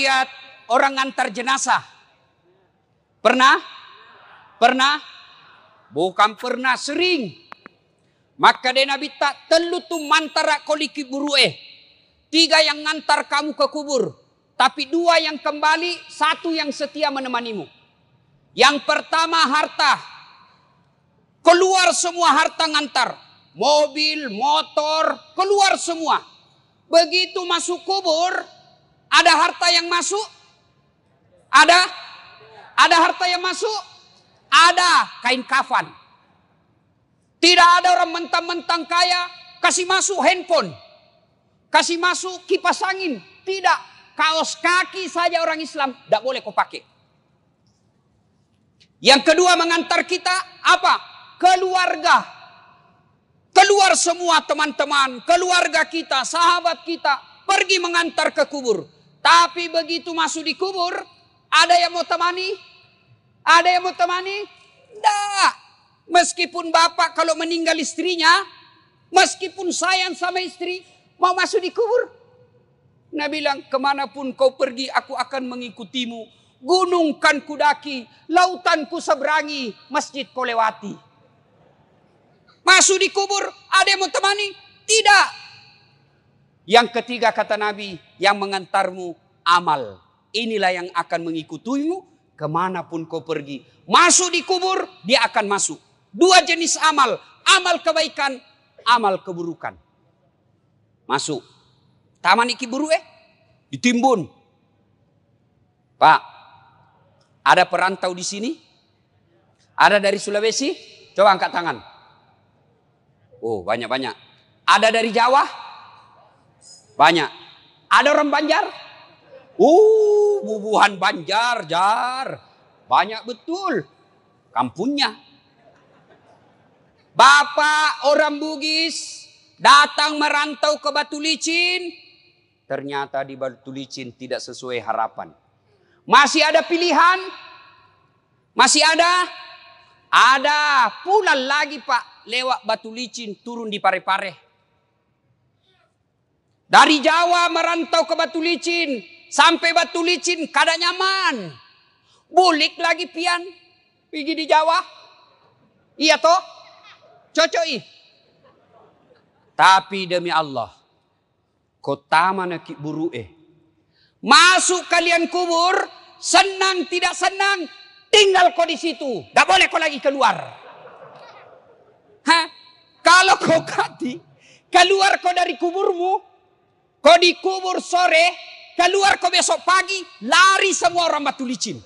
lihat orang ngantar jenazah? Pernah? Pernah? Bukan pernah, sering. Maka de Nabi tak telu tu mantara koliki burue. 3 yang ngantar kamu ke kubur. Tapi 2 yang kembali, 1 yang setia menemanimu. Yang pertama harta. Keluar semua harta ngantar. Mobil, motor, keluar semua. Begitu masuk kubur, ada harta yang masuk? Ada? Ada harta yang masuk? Ada kain kafan. Tidak ada orang mentang-mentang kaya kasih masuk handphone, kasih masuk kipas angin. Tidak, kaos kaki saja orang Islam tidak boleh kau pakai. Yang kedua mengantar kita apa? Keluarga. Keluar semua teman-teman, keluarga kita, sahabat kita pergi mengantar ke kubur. Tapi begitu masuk di kubur, ada yang mau temani? Ada yang mau temani? Tidak. Meskipun bapak kalau meninggal istrinya, meskipun sayang sama istri, mau masuk di kubur. Nabi bilang, kemanapun kau pergi, aku akan mengikutimu. Gunung kan kudaki, lautan ku seberangi, masjid kau lewati. Masuk di kubur, ada yang mau temani? Tidak. Yang ketiga kata Nabi, yang mengantarmu amal. Inilah yang akan mengikutimu kemanapun kau pergi. Masuk di kubur, dia akan masuk. 2 jenis amal. Amal kebaikan, amal keburukan. Masuk. Taman iki buru ditimbun. Pak, ada perantau di sini? Ada dari Sulawesi? Coba angkat tangan. Oh, banyak-banyak. Ada dari Jawa? Banyak. Ada orang Banjar? Bubuhan Banjar, Jar. Banyak betul. Kampungnya. Bapak orang Bugis datang merantau ke Batu Licin. Ternyata di Batu Licin tidak sesuai harapan. Masih ada pilihan? Masih ada? Ada. Pulang lagi Pak. Lewat Batu Licin turun di Parepare. Dari Jawa merantau ke Batu Licin. Sampai Batu Licin kada nyaman. Bulik lagi pian. Pergi di Jawa. Iya toh? Cocok. Tapi demi Allah, kota mana ki buru masuk kalian kubur, senang tidak senang, tinggal kau di situ, tidak boleh kau lagi keluar. Kalau kau keluar kau dari kuburmu, kau dikubur sore, keluar kau besok pagi, lari semua orang Batu Licin.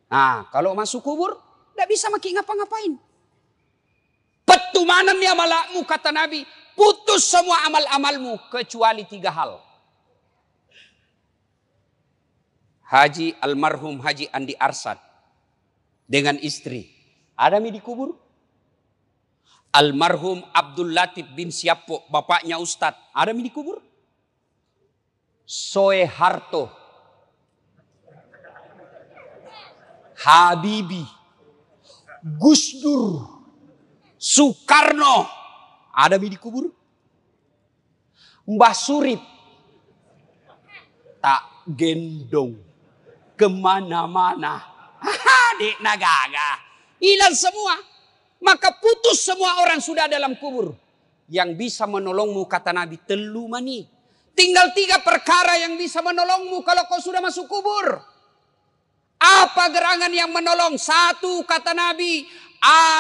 Nah, kalau masuk kubur, tidak bisa makin ngapa-ngapain. Petumanan ya amalmu kata Nabi, putus semua amal-amalmu kecuali 3 hal. Haji almarhum Haji Andi Arsad dengan istri ada mi dikubur. Almarhum Abdul Latif bin Siapo bapaknya Ustadz ada mi dikubur. Soeharto, Habibie, Gus Dur, Soekarno ada mi dikubur. Mbah Surip tak gendong kemana-mana. Dek nagaga. Hilang semua. Maka putus semua orang sudah dalam kubur. Yang bisa menolongmu kata Nabi telu mani. Tinggal 3 perkara yang bisa menolongmu kalau kau sudah masuk kubur. Apa gerangan yang menolong? 1 kata Nabi.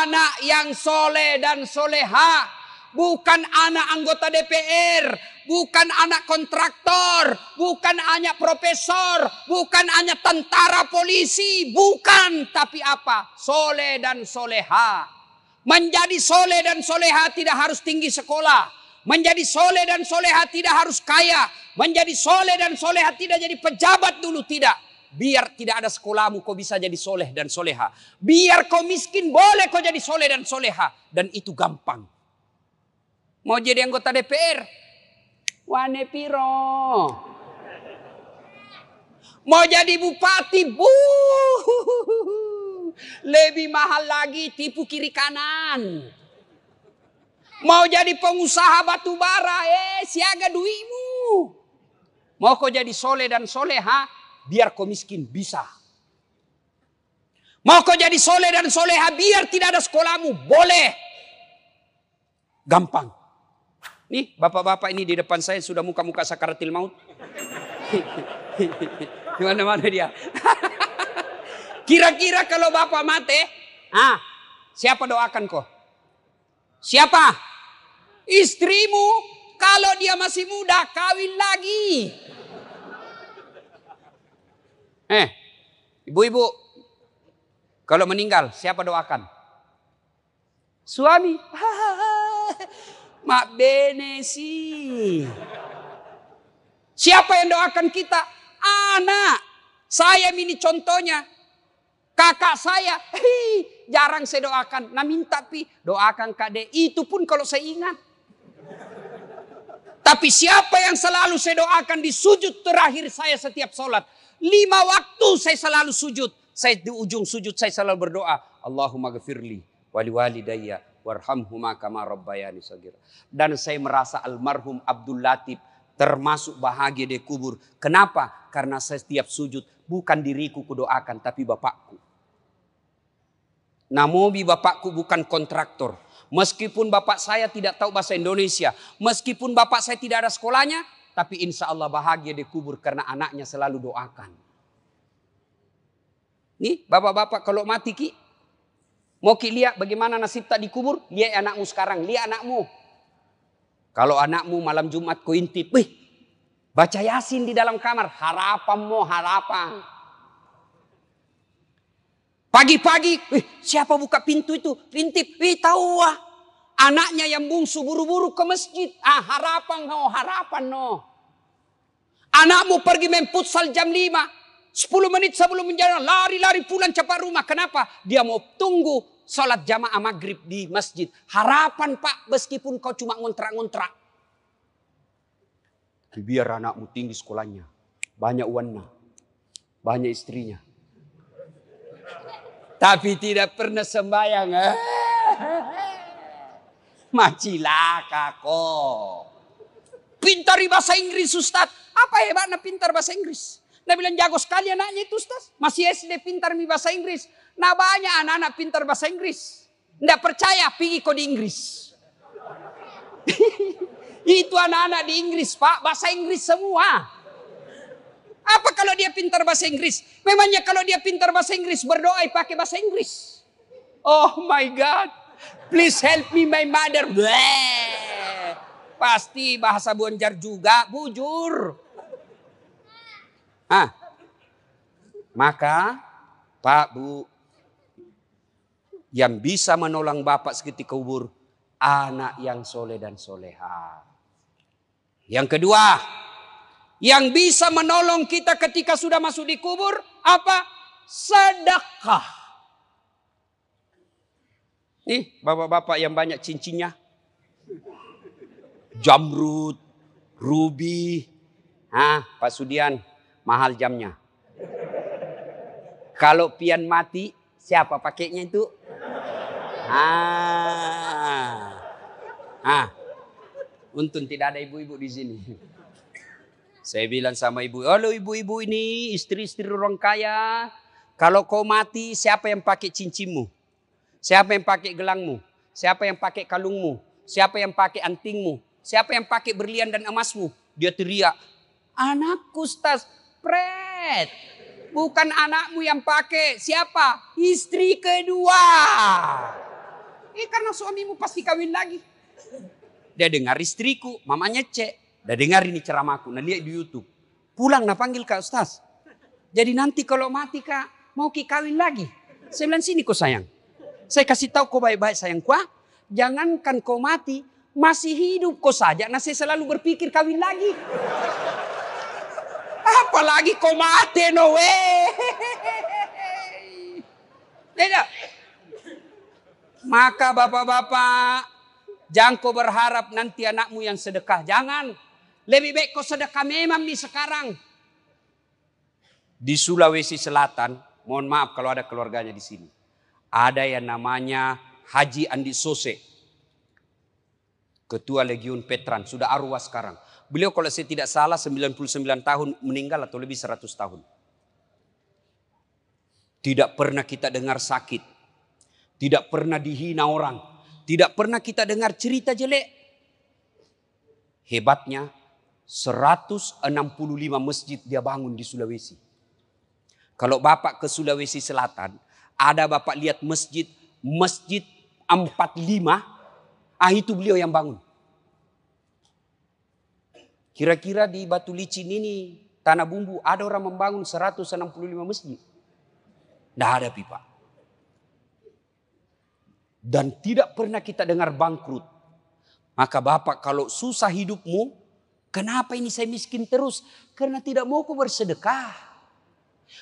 Anak yang soleh dan soleha. Bukan anak anggota DPR. Bukan anak kontraktor. Bukan anak profesor. Bukan anak tentara polisi. Bukan. Tapi apa? Soleh dan soleha. Menjadi soleh dan soleha tidak harus tinggi sekolah. Menjadi soleh dan soleha tidak harus kaya. Menjadi soleh dan soleha tidak jadi pejabat dulu. Tidak. Biar tidak ada sekolahmu kau bisa jadi soleh dan soleha. Biar kau miskin boleh kau jadi soleh dan soleha. Dan itu gampang. Mau jadi anggota DPR? Wane piro. Mau jadi bupati? Lebih mahal lagi tipu kiri kanan. Mau jadi pengusaha batu bara? Siaga duitmu. Mau kau jadi soleh dan soleha, biar kau miskin, bisa. Mau kau jadi soleh dan soleha, biar tidak ada sekolahmu, boleh. Gampang. Nih, bapak-bapak ini di depan saya sudah muka-muka sakaratil maut. Di mana-mana dia. Kira-kira kalau bapak mati, siapa doakan kau? Siapa? Istrimu. Kalau dia masih muda, kawin lagi. Ibu-ibu, kalau meninggal, siapa doakan? Suami. Mak bene sih. Siapa yang doakan kita? Anak. Saya ini contohnya. Kakak saya, jarang saya doakan. Nah minta doakan Kak De. Itu pun kalau saya ingat. Tapi siapa yang selalu saya doakan di sujud terakhir saya setiap sholat. 5 waktu saya selalu sujud. Saya di ujung sujud saya selalu berdoa. Allahumma ghafirli wali walidayya warhamhuma kama rabbayani shaghira. Dan saya merasa almarhum Abdul Latif termasuk bahagia di kubur. Kenapa? Karena saya setiap sujud bukan diriku kudoakan tapi bapakku. Namobi bapakku bukan kontraktor. Meskipun bapak saya tidak tahu bahasa Indonesia. Meskipun bapak saya tidak ada sekolahnya. Tapi insya Allah bahagia di kubur karena anaknya selalu doakan. Nih bapak-bapak kalau mati ki. Mau ki lihat bagaimana nasib tak dikubur. Lihat anakmu sekarang. Lihat anakmu. Kalau anakmu malam Jumat kau intip. Baca Yasin di dalam kamar. Harapan mo harapan. Pagi-pagi, siapa buka pintu itu? Intip, tahu wah. Anaknya yang bungsu buru-buru ke masjid. Harapan no. Anakmu pergi main futsal jam 5. 10 menit sebelum menjalan, lari-lari pulang cepat rumah. Kenapa? Dia mau tunggu sholat jamaah maghrib di masjid. Harapan Pak, meskipun kau cuma ngontrak-ngontrak. Biar anakmu tinggi sekolahnya. Banyak uangnya. Banyak istrinya. Tapi tidak pernah sembahyang. Macilaka kok. Pintar bahasa Inggris Ustaz. Apa hebatnya pintar bahasa Inggris? Nah bilang jago sekali anaknya itu Ustaz. Masih SD pintar bahasa Inggris. Nah banyak anak-anak pintar bahasa Inggris. Nggak percaya pergi kok di Inggris. Itu anak-anak di Inggris Pak. Bahasa Inggris semua. Apa kalau dia pintar bahasa Inggris? Memangnya kalau dia pintar bahasa Inggris berdoa pakai bahasa Inggris? Oh my God. Please help me my mother. Bleh. Pasti bahasa Bonjar juga. Bujur. Maka Pak Bu. Yang bisa menolong Bapak seketika kubur. Anak yang soleh dan soleha. Yang kedua. Yang bisa menolong kita ketika sudah masuk di kubur. Apa? Sedekah. Nih bapak-bapak yang banyak cincinnya. Jamrud. Ruby. Pak Sudian. Mahal jamnya. Kalau pian mati. Siapa pakainya itu? Untung tidak ada ibu-ibu di sini. Saya bilang sama ibu, halo ibu-ibu ini istri-istri orang kaya. Kalau kau mati siapa yang pakai cincinmu? Siapa yang pakai gelangmu? Siapa yang pakai kalungmu? Siapa yang pakai antingmu? Siapa yang pakai berlian dan emasmu? Dia teriak, anakku Ustaz, pret. Bukan anakmu yang pakai, siapa? Istri kedua. Karena suamimu pasti kawin lagi. Dia dengar istriku, mamanya cek. Dah dengar ini ceramahku, nah lihat di YouTube. Pulang nah panggil Kak Ustaz. Jadi nanti kalau mati Kak, mau ki kawin lagi. Saya bilang sini kau sayang. Saya kasih tahu kau baik-baik sayangku. Jangankan kau mati, masih hidup kau saja. Nah saya selalu berpikir kawin lagi. Apalagi kau mati no way. Tidak. Maka bapak-bapak, jangan kau berharap nanti anakmu yang sedekah. Jangan. Lebih baik kau sedekah memang nih sekarang. Di Sulawesi Selatan, mohon maaf kalau ada keluarganya di sini. Ada yang namanya Haji Andi Sose. Ketua Legiun Petran, sudah arwah sekarang. Beliau kalau saya tidak salah 99 tahun meninggal atau lebih 100 tahun. Tidak pernah kita dengar sakit. Tidak pernah dihina orang. Tidak pernah kita dengar cerita jelek. Hebatnya 165 masjid dia bangun di Sulawesi. Kalau Bapak ke Sulawesi Selatan, ada Bapak lihat masjid 45, itu beliau yang bangun. Kira-kira di Batu Licin ini, Tanah Bumbu, ada orang membangun 165 masjid. Tidak ada pipa. Dan tidak pernah kita dengar bangkrut. Maka Bapak kalau susah hidupmu, kenapa ini saya miskin terus? Karena tidak mau kau bersedekah.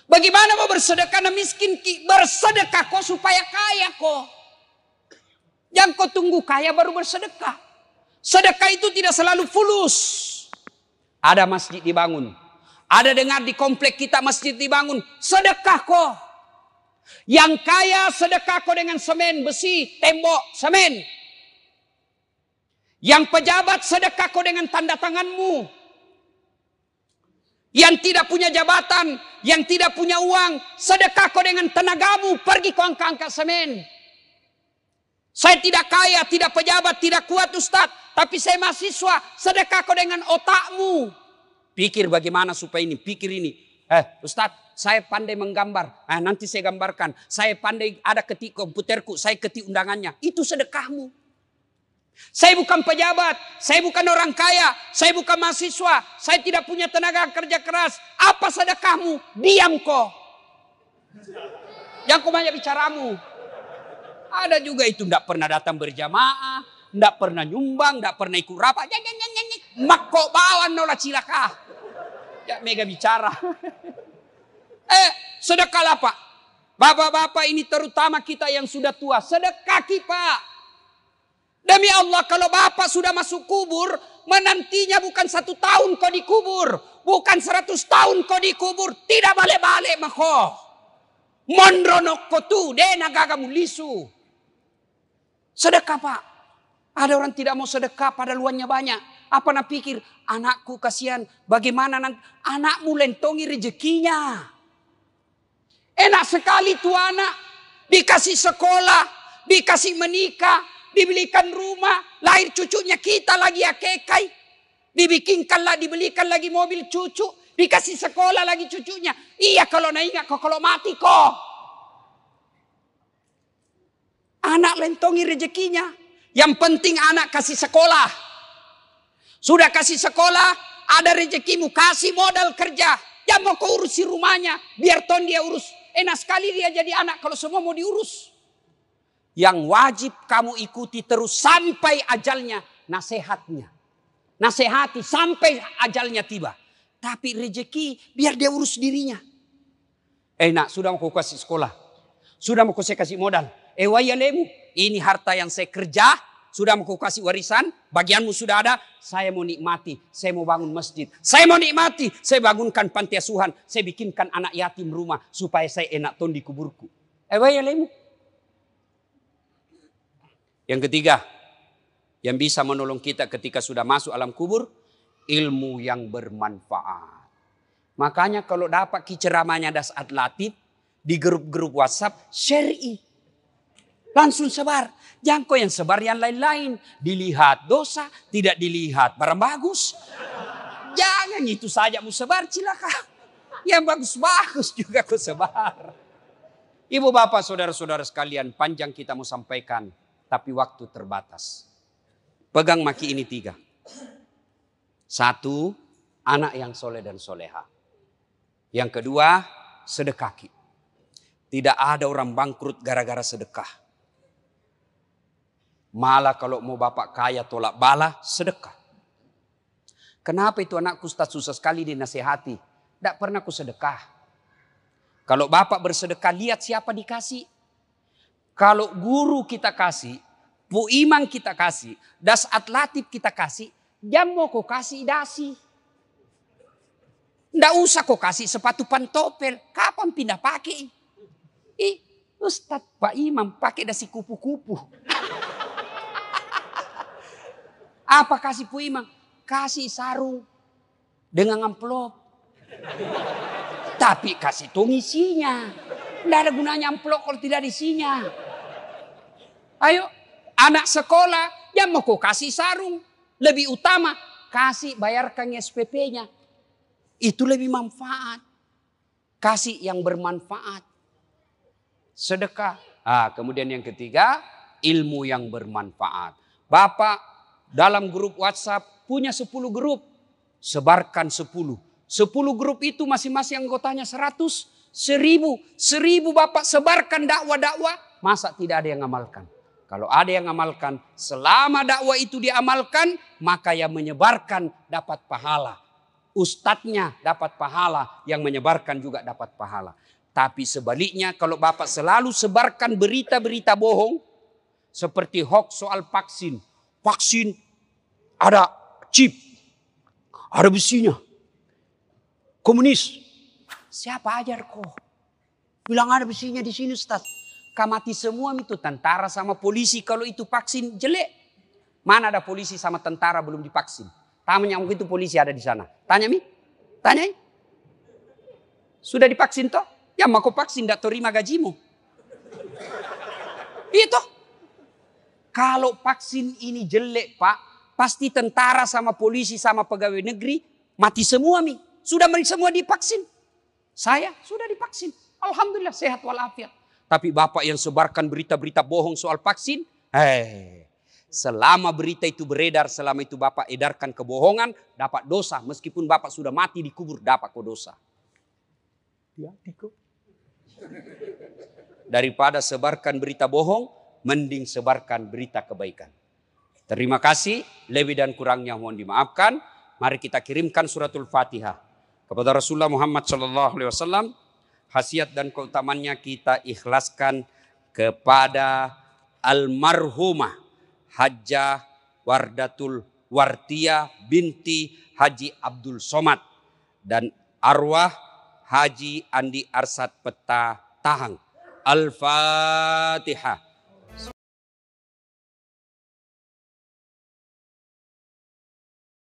Bagaimana mau bersedekah dan miskin? Bersedekah kau supaya kaya kau. Yang kau tunggu kaya baru bersedekah. Sedekah itu tidak selalu fulus. Ada masjid dibangun. Ada dengar di komplek kita masjid dibangun. Sedekah kau. Yang kaya sedekah kau dengan semen, besi, tembok, semen. Yang pejabat sedekah kau dengan tanda tanganmu. Yang tidak punya jabatan, yang tidak punya uang, sedekah kau dengan tenagamu. Pergi kau angkat semen. Saya tidak kaya, tidak pejabat, tidak kuat Ustaz. Tapi saya mahasiswa, sedekah kau dengan otakmu. Pikir bagaimana supaya ini, pikir ini. Ustaz, saya pandai menggambar. Nanti saya gambarkan. Saya pandai ada ketik komputerku, saya ketik undangannya. Itu sedekahmu. Saya bukan pejabat, saya bukan orang kaya, saya bukan mahasiswa, saya tidak punya tenaga kerja keras. Apa sedekahmu? Diam kau. Yang kau banyak bicaramu. Ada juga itu tidak pernah datang berjamaah, tidak pernah nyumbang, tidak pernah ikut rapat. Mak kok bawa nolah cilaka. Ya mega bicara. Sedekahlah Pak. Bapak-bapak ini terutama kita yang sudah tua. Sedekah Pak. Demi Allah kalau Bapak sudah masuk kubur. Menantinya bukan 1 tahun kau dikubur. Bukan 100 tahun kau dikubur. Tidak balik-balik mako. Mondronok kau tu. Dena gagamu lisu. Sedekah Pak. Ada orang tidak mau sedekah pada luannya banyak. Apa nak pikir? Anakku kasihan. Bagaimana nanti? Anakmu lentongi rezekinya. Enak sekali tuh anak. Dikasih sekolah. Dikasih menikah. Dibelikan rumah. Lahir cucunya kita lagi akekai. Dibelikan lagi mobil cucu. Dikasih sekolah lagi cucunya. Iya kalau nak ingat kok. Kalau mati kok. Anak lentongi rezekinya. Yang penting anak kasih sekolah. Sudah kasih sekolah, ada rezekimu, kasih modal kerja. Jangan mau kau urusi rumahnya, biar ton dia urus. Enak sekali dia jadi anak kalau semua mau diurus. Yang wajib kamu ikuti terus sampai ajalnya, nasihatnya. Nasihati sampai ajalnya tiba. Tapi rezeki biar dia urus dirinya. Enak, sudah mau kau kasih sekolah. Sudah mau kau kasih modal. Wayalemu, ini harta yang saya kerja. Sudah mau kasih warisan, bagianmu sudah ada, saya mau nikmati, saya mau bangun masjid. Saya mau nikmati, saya bangunkan panti asuhan, saya bikinkan anak yatim rumah, supaya saya enak ton di kuburku. Yang ketiga, yang bisa menolong kita ketika sudah masuk alam kubur, ilmu yang bermanfaat. Makanya kalau dapat ceramahnya Dasat Latif, di grup-grup WhatsApp, syar'i. Langsung sebar. Jangan kau yang sebar yang lain-lain. Dilihat dosa, tidak dilihat barang bagus. Jangan itu saja mau sebar cilaka. Yang bagus-bagus juga kau sebar. Ibu bapak saudara-saudara sekalian, panjang kita mau sampaikan. Tapi waktu terbatas. Pegang maki ini 3. 1, anak yang soleh dan soleha. Yang kedua, sedekah. Tidak ada orang bangkrut gara-gara sedekah. Malah kalau mau bapak kaya tolak bala, sedekah. Kenapa itu anakku Ustaz susah sekali dinasihati? Tidak pernah ku sedekah. Kalau bapak bersedekah, lihat siapa dikasih. Kalau guru kita kasih, Bu Imam kita kasih, Dasat Latif kita kasih, jam mau kau kasih dasi. Tidak usah kau kasih sepatu pantopel. Kapan pindah pakai? Ustaz Pak Imam pakai dasi kupu-kupu. Apa kasih Bu Imam? kasih sarung dengan amplop. Tapi kasih tong isinya. Tidak ada gunanya amplop kalau tidak ada isinya. Ayo, anak sekolah yang mau kau kasih sarung. Lebih utama, kasih bayarkan SPP-nya. Itu lebih manfaat. Kasih yang bermanfaat. Sedekah. Kemudian yang ketiga, ilmu yang bermanfaat. Bapak dalam grup WhatsApp punya 10 grup. Sebarkan 10. 10 grup itu masing-masing anggotanya 100, 1000. 1000 Bapak sebarkan dakwah-dakwah. Masa tidak ada yang ngamalkan? Kalau ada yang ngamalkan, selama dakwah itu diamalkan, maka yang menyebarkan dapat pahala. Ustadznya dapat pahala, yang menyebarkan juga dapat pahala. Tapi sebaliknya kalau Bapak selalu sebarkan berita-berita bohong. Seperti hoax soal vaksin. Vaksin ada chip. Ada besinya. Komunis. Siapa ajar kok? Bilang ada besinya di sini Ustaz. Mati semua itu tentara sama polisi kalau itu vaksin jelek. Mana ada polisi sama tentara belum divaksin? Tanya mungkin itu polisi ada di sana. Tanya Mi. Tanya. Sudah divaksin toh? Ya mau kau vaksin tidak terima gajimu. Itu. Kalau vaksin ini jelek Pak. Pasti tentara sama polisi sama pegawai negeri mati semua Mi. Sudah semua divaksin. Saya sudah divaksin. Alhamdulillah sehat walafiat. Tapi Bapak yang sebarkan berita-berita bohong soal vaksin. Selama berita itu beredar. Selama itu Bapak edarkan kebohongan. Dapat dosa. Meskipun Bapak sudah mati dikubur. Dapat kok dosa. Daripada sebarkan berita bohong, mending sebarkan berita kebaikan. Terima kasih, lebih dan kurangnya mohon dimaafkan. Mari kita kirimkan suratul Fatihah kepada Rasulullah Muhammad SAW. Khasiat dan keutamannya kita ikhlaskan kepada almarhumah Hajjah Wardatul Wartiyah binti Haji Abdul Somad dan arwah Haji Andi Arsad Peta Tahang. Al-Fatihah.